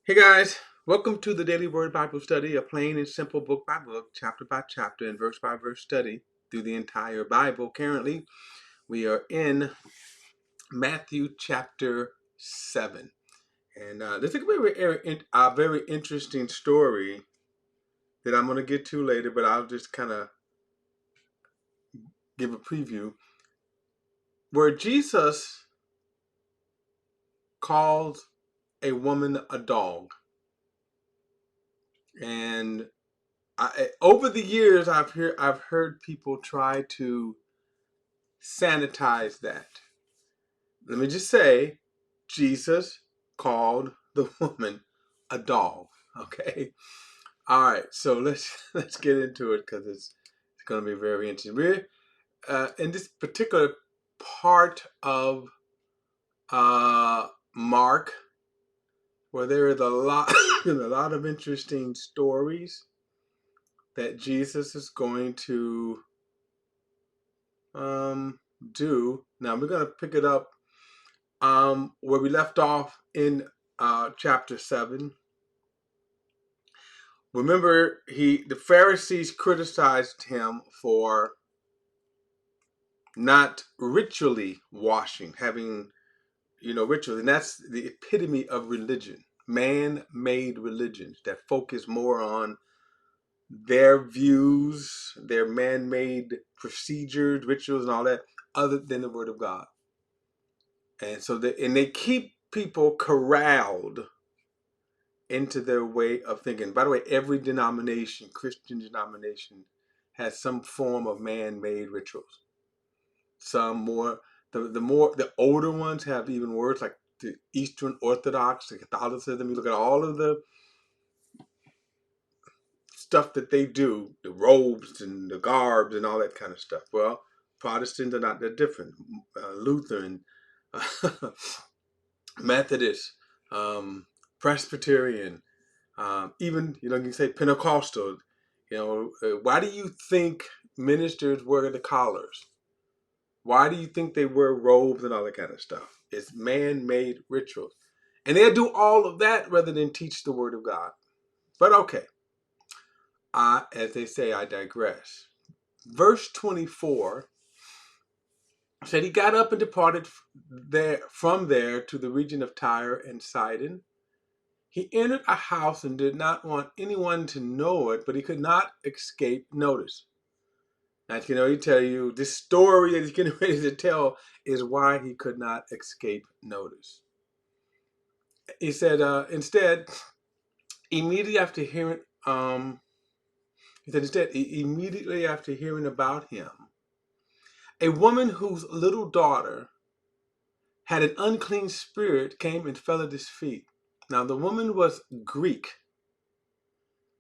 Hey guys, welcome to the Daily Word Bible Study, a plain and simple book by book, chapter by chapter, and verse by verse study through the entire Bible. Currently, we are in Matthew chapter 7. And this is a very interesting story that I'm going to get to later, but I'll just kind of give a preview. Where Jesus calls a woman a dog. And over the years, I've heard people try to sanitize that. Let me just say, Jesus called the woman a dog. Okay. All right. So let's get into it because it's going to be very interesting. We're in this particular part of Mark where there is a lot a lot of interesting stories that Jesus is going to do. Now we're going to pick it up where we left off in chapter 7. Remember, the Pharisees criticized him for not ritually washing, having ritual, and that's the epitome of religion, man-made religions that focus more on their views, their man-made procedures, rituals, and all that, other than the Word of God. And so they keep people corralled into their way of thinking. By the way, every denomination, Christian denomination, has some form of man-made rituals. Some more, the older ones have even worse, like the Eastern Orthodox, the Catholicism. You look at all of the stuff that they do, the robes and the garbs and all that kind of stuff. Well, Protestants are not that different. Lutheran, Methodist, Presbyterian, even you can say Pentecostal. Why do you think ministers wear the collars? Why do you think they wear robes and all that kind of stuff? It's man-made rituals, and they'll do all of that rather than teach the Word of God. But okay, as they say, I digress. Verse 24 said he got up and departed from there to the region of Tyre and Sidon. He entered a house and did not want anyone to know it, but he could not escape notice. Now, he tell you this story that he's getting ready to tell is why he could not escape notice. He said, instead, immediately after hearing, immediately after hearing about him, a woman whose little daughter had an unclean spirit came and fell at his feet. Now, the woman was Greek,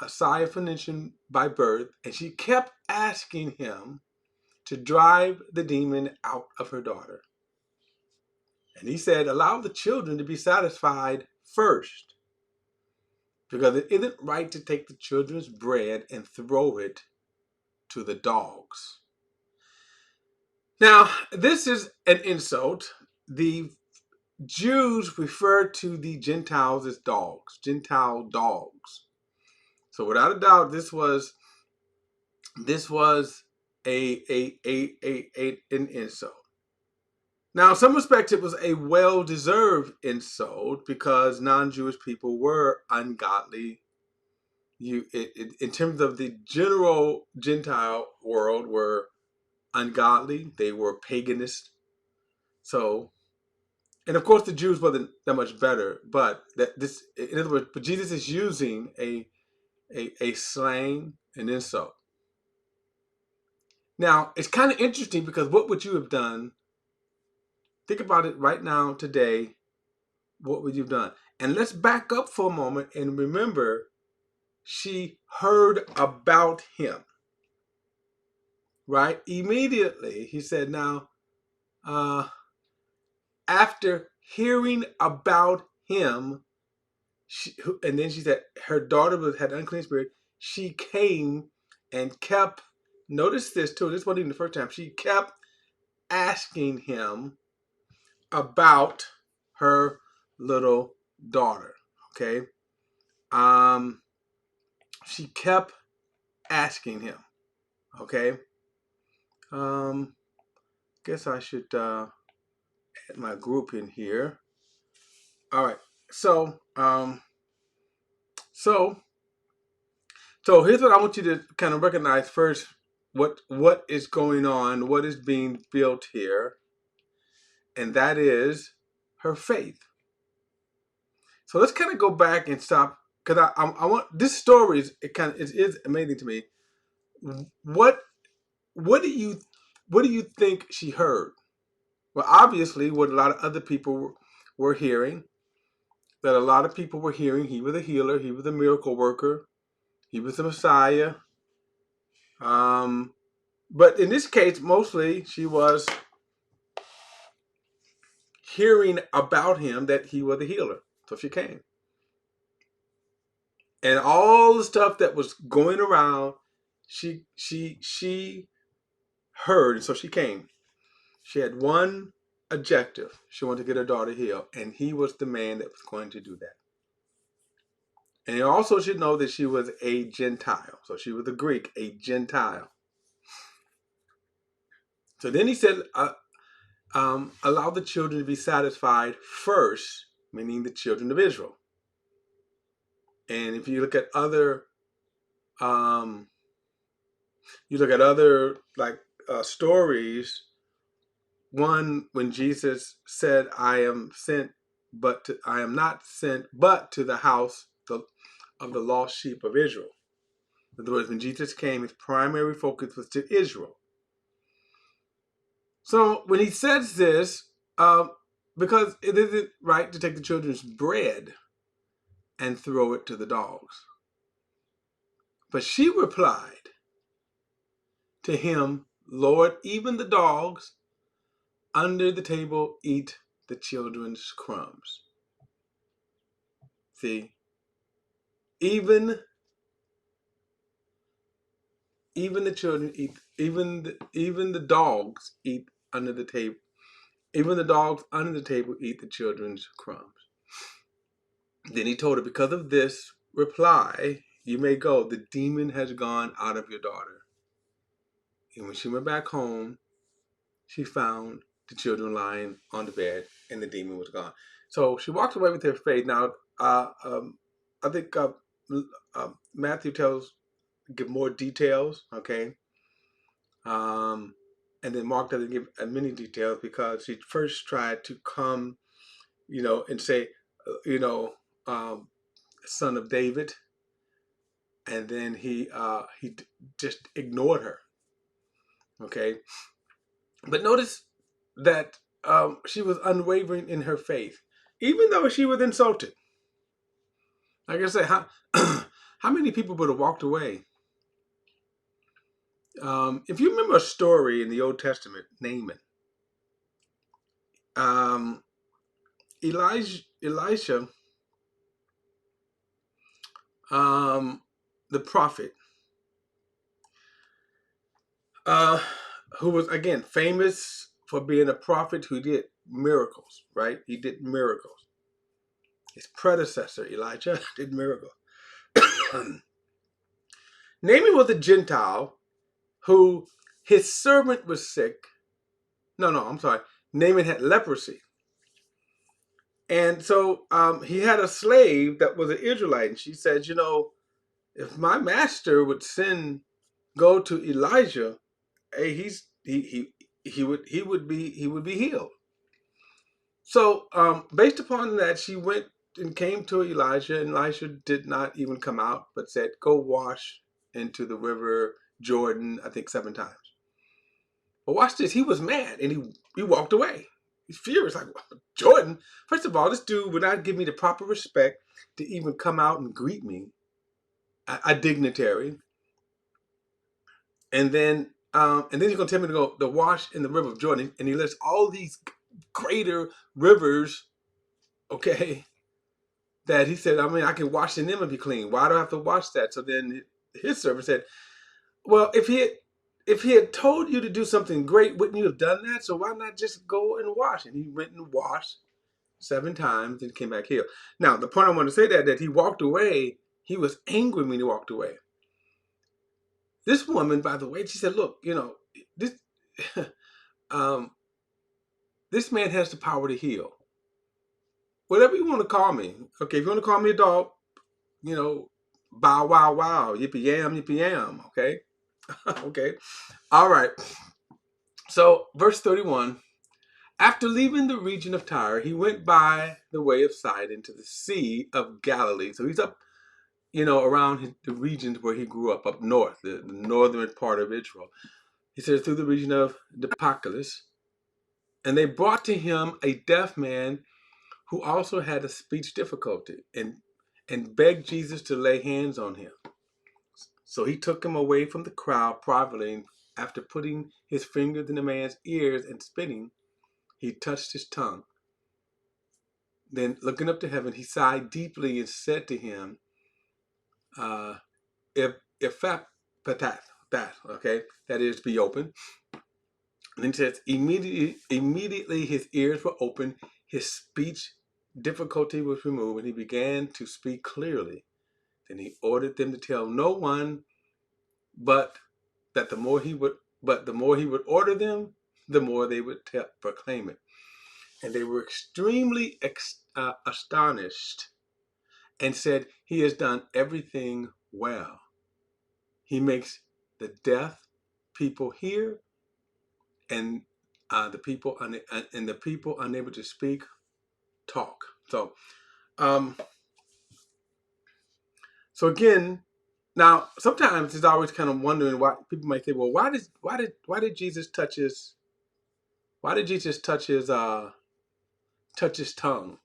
a Syrophoenician by birth, and she kept asking him to drive the demon out of her daughter. And he said, allow the children to be satisfied first, because it isn't right to take the children's bread and throw it to the dogs. Now, this is an insult. The Jews refer to the Gentiles as dogs, Gentile dogs. So without a doubt, this was an insult. Now, in some respects, it was a well-deserved insult because non-Jewish people were ungodly. In terms of the general Gentile world, were ungodly. They were paganist. So, and of course, the Jews wasn't that much better. But in other words, but Jesus is using a slang, an insult. Now, it's kind of interesting because what would you have done? Think about it right now, today. What would you have done? And let's back up for a moment and remember, she heard about him, right? Immediately, he said, now, after hearing about him, and then she said her daughter had unclean spirit. She came and kept, notice this too, this wasn't even the first time, she kept asking him about her little daughter. Okay. Um, she kept asking him. Okay. Um, guess I should add my group in here. All right. So, so, so here's what I want you to kind of recognize first. What is going on? What is being built here? And that is her faith. So let's kind of go back and stop because I want this story it is amazing to me. What what do you what do you think she heard? Well, obviously, what a lot of other people were hearing, that a lot of people were hearing, he was a healer, he was a miracle worker, he was the Messiah. Um, but in this case, mostly she was hearing about him that he was a healer. So she came. And all the stuff that was going around, she heard, and so she came. She had one objective. She wanted to get her daughter healed, and he was the man that was going to do that. And you also should know that she was a Gentile. So she was a Greek, a Gentile. So then he said, allow the children to be satisfied first, meaning the children of Israel. And if you look at other, like stories, one when Jesus said, I am not sent, but to the house of the lost sheep of Israel." In other words, when Jesus came, his primary focus was to Israel. So when he says this, because it isn't right to take the children's bread and throw it to the dogs. But she replied to him, "Lord, even the dogs under the table eat the children's crumbs." See, even the children eat, even the dogs eat under the table. Even the dogs under the table eat the children's crumbs. Then he told her, "Because of this reply, you may go. The demon has gone out of your daughter." And when she went back home, she found the children lying on the bed and the demon was gone. So she walked away with her faith. Now, I think Matthew give more details, okay? And then Mark doesn't give many details because he first tried to come, and say, you know, son of David, and then he just ignored her. Okay, but notice that she was unwavering in her faith, even though she was insulted. Like I said, how how many people would have walked away? If you remember a story in the Old Testament, Naaman, um, Elisha, the prophet, uh, who was again famous for being a prophet who did miracles. Right, he did miracles. His predecessor Elijah did miracles. Naaman was a Gentile who his servant was sick. No, I'm sorry. Naaman had leprosy. And so he had a slave that was an Israelite. And she said, if my master would go to Elijah, hey, he would be healed. So based upon that, she went and came to Elijah, and Elijah did not even come out, but said, "Go wash into the river Jordan, I think 7 times." But watch this. He was mad, and he walked away. He's furious. Like, Jordan? First of all, this dude would not give me the proper respect to even come out and greet me, a dignitary. And then he's going to tell me to go to wash in the river of Jordan. And he lists all these greater rivers, okay, that he said, I can wash in them and be clean. Why do I have to wash that? So then his servant said, well, if he had told you to do something great, wouldn't you have done that? So why not just go and wash? And he went and washed 7 times and came back healed. Now, the point I want to say that he walked away, he was angry when he walked away. This woman, by the way, she said, look, this um, this man has the power to heal. Whatever you want to call me. Okay, if you want to call me a dog, you know, bow wow wow, yippee yam, okay? Okay. All right. So verse 31. After leaving the region of Tyre, he went by the way of Sidon to the Sea of Galilee. So he's up, around the regions where he grew up north, the northern part of Israel. He says through the region of Decapolis. And they brought to him a deaf man who also had a speech difficulty and begged Jesus to lay hands on him. So he took him away from the crowd privately, and after putting his fingers in the man's ears and spitting, he touched his tongue. Then looking up to heaven, he sighed deeply and said to him, if that, okay, that is, be open. And then it says, immediately his ears were open, his speech difficulty was removed, and he began to speak clearly. Then he ordered them to tell no one, but the more he would order them, the more they would proclaim it. And they were extremely astonished and said, he has done everything well. He makes the deaf people hear, and the people unable to speak talk. Um, so again, now sometimes it's always kind of wondering why people might say, well, why did Jesus touch his touch his tongue?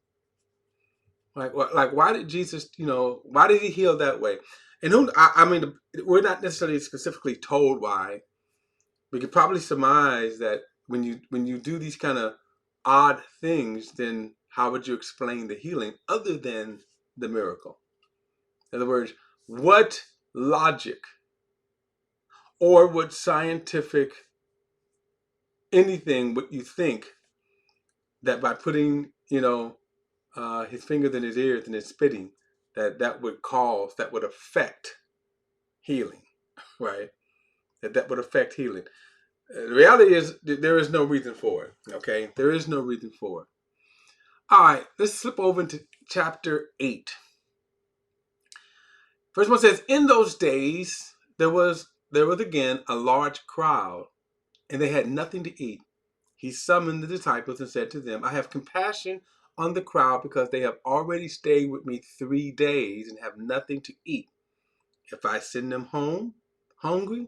Like why did Jesus, why did he heal that way? And I mean, we're not necessarily specifically told why. We could probably surmise that when you do these kind of odd things, then how would you explain the healing other than the miracle? In other words, what logic or what scientific anything would you think that by putting, his fingers in his ears and his spitting, that would affect healing, right? That would affect healing. The reality is there is no reason for it. Okay, there is no reason for it. All right, let's slip over into chapter 8. First one says, in those days there was again a large crowd, and they had nothing to eat. He summoned the disciples and said to them, I have compassion on the crowd because they have already stayed with me 3 days and have nothing to eat. If I send them home hungry,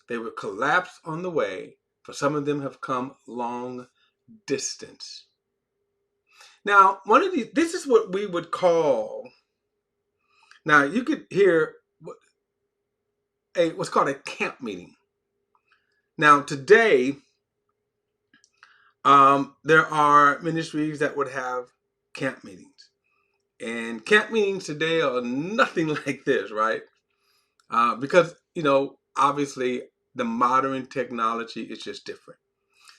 they will collapse on the way, for some of them have come long distance. Now, this is what we would call, now you could hear what's called a camp meeting. Now, today, there are ministries that would have camp meetings. And camp meetings today are nothing like this, right? Because, obviously the modern technology is just different.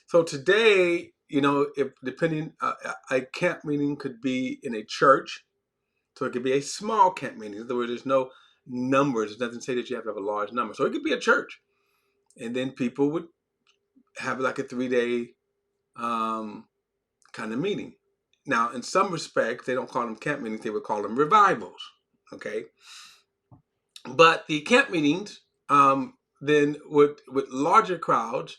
So today, if depending, a camp meeting could be in a church. So it could be a small camp meeting. In other words, there's no numbers. It doesn't say that you have to have a large number. So it could be a church. And then people would have like a 3-day kind of meeting. Now, in some respects, they don't call them camp meetings. They would call them revivals. Okay. But the camp meetings, then with larger crowds,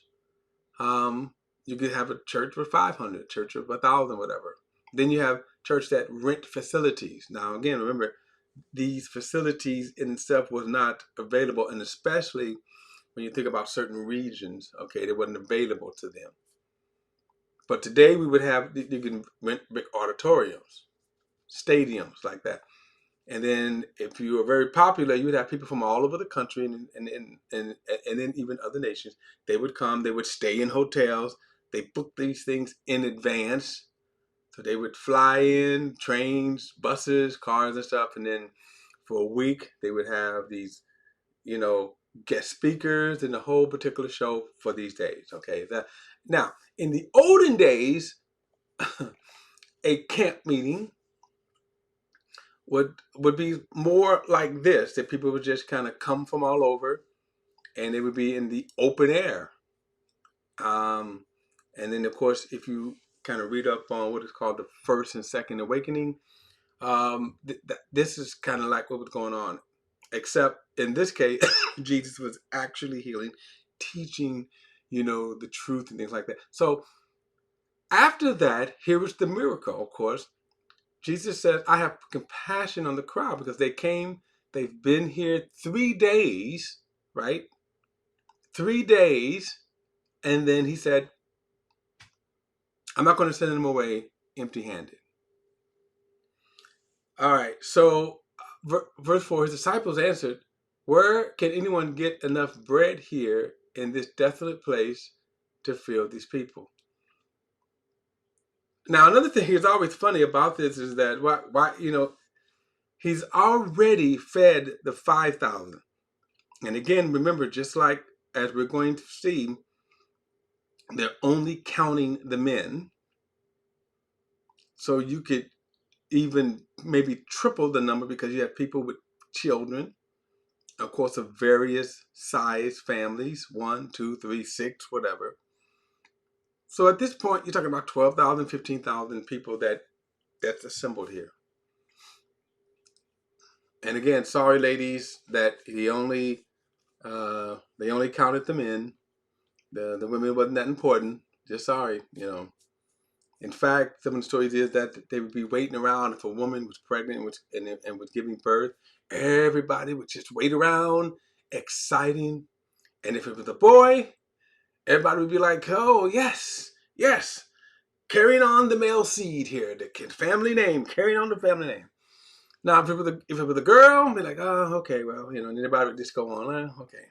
you could have a church with 500, church with 1,000, whatever. Then you have church that rent facilities. Now, again, remember, these facilities in itself was not available, and especially when you think about certain regions, okay, they wasn't available to them. But today we would have, you can rent big auditoriums, stadiums like that. And then if you were very popular, you would have people from all over the country and then even other nations. They would come, they would stay in hotels. They booked these things in advance. So they would fly in, trains, buses, cars and stuff. And then for a week, they would have these, guest speakers and the whole particular show for these days. Okay. Now, in the olden days, a camp meeting would be more like this, that people would just kind of come from all over, and they would be in the open air. Um, and then, of course, if you kind of read up on what is called the first and second awakening, this is kind of like what was going on, except in this case, Jesus was actually healing, teaching, the truth and things like that. So after that, here was the miracle, of course. Jesus said, I have compassion on the crowd because they've been here 3 days, right? 3 days. And then he said, I'm not going to send them away empty handed. All right. So, verse 4, his disciples answered, where can anyone get enough bread here in this desolate place to fill these people? Now, another thing is always funny about this is that he's already fed the 5,000. And again, remember, just like as we're going to see, they're only counting the men. So you could even maybe triple the number because you have people with children, of course, of various size families, 1, 2, 3, 6, whatever. So at this point, you're talking about 12,000, 15,000 people that's assembled here. And again, sorry, ladies, that they only counted the men. The women wasn't that important. Just sorry. In fact, some of the stories is that they would be waiting around if a woman was pregnant and was giving birth. Everybody would just wait around, exciting. And if it was a boy, everybody would be like, oh, yes, yes, carrying on the male seed here, the family name, carrying on the family name. Now, if it was a girl, be like, oh, okay, well, everybody would just go on, okay.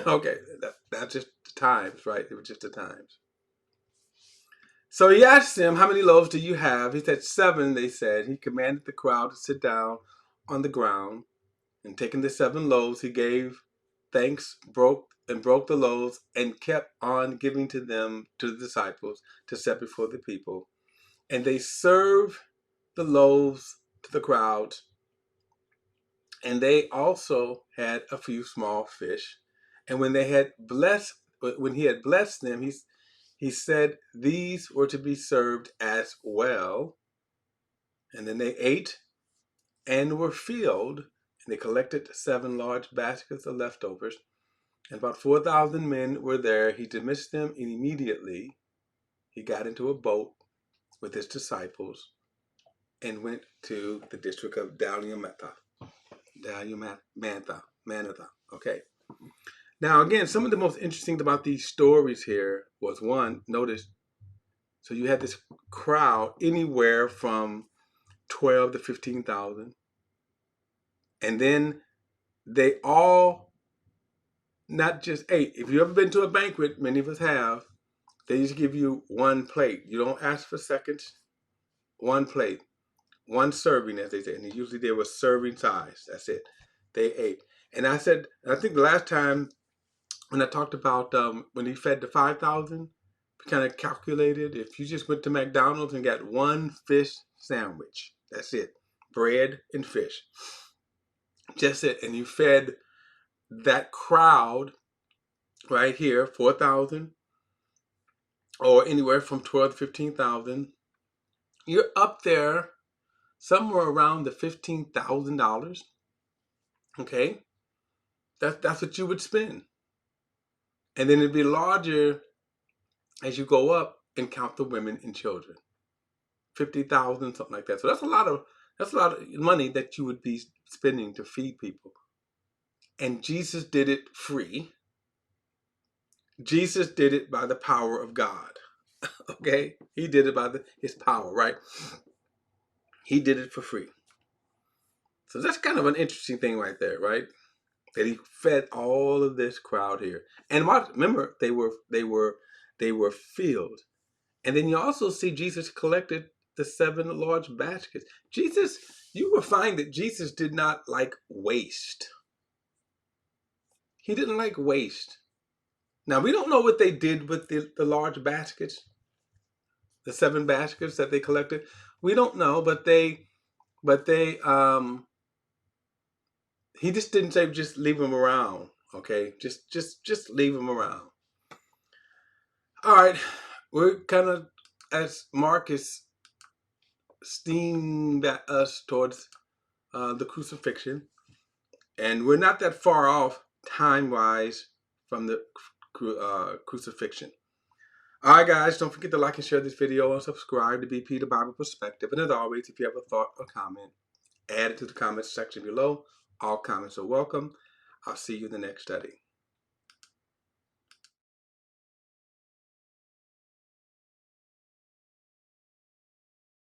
Okay, that's just the times, right? It was just the times. So he asked them, how many loaves do you have? He said, 7, they said. He commanded the crowd to sit down on the ground. And taking the 7 loaves, he gave thanks, broke the loaves, and kept on giving to them, to the disciples, to set before the people. And they served the loaves to the crowd. And they also had a few small fish. And when he had blessed them, he said these were to be served as well. And then they ate and were filled. And they collected 7 large baskets of leftovers. And about 4,000 men were there. He dismissed them, and immediately he got into a boat with his disciples and went to the district of Dalmanutha. Manatha. Okay. Now, again, some of the most interesting about these stories here was, one, notice, so you had this crowd anywhere from 12 to 15,000. And then they all not just ate. If you've ever been to a banquet, many of us have, they just give you one plate. You don't ask for seconds. One plate. One serving, as they say. And usually they were serving size. That's it. They ate. And I think the last time when I talked about when he fed the 5,000, we kind of calculated if you just went to McDonald's and got one fish sandwich, that's it, bread and fish, just it, and you fed that crowd right here, 4,000, or anywhere from 12 to 15,000, you're up there somewhere around the $15,000. Okay, that's what you would spend, and then it'd be larger as you go up and count the women and children. 50,000, something like that. So that's a lot of money that you would be spending to feed people. And Jesus did it free. Jesus did it by the power of God. Okay? He did it by his power, right? He did it for free. So that's kind of an interesting thing right there, right? That he fed all of this crowd here. And remember, they were filled. And then you also see Jesus collected the 7 large baskets. You will find that Jesus did not like waste. He didn't like waste. Now, we don't know what they did with the large baskets. the 7 baskets that they collected? We don't know, but he just didn't say just leave them around. Okay, just leave them around. All right, we're kind of, as Marcus steamed at us towards the crucifixion, and we're not that far off time-wise from the crucifixion. All right, guys, don't forget to like and share this video and subscribe to BP the Bible Perspective. And as always, if you have a thought or comment, add it to the comments section below. All comments are welcome. I'll see you in the next study.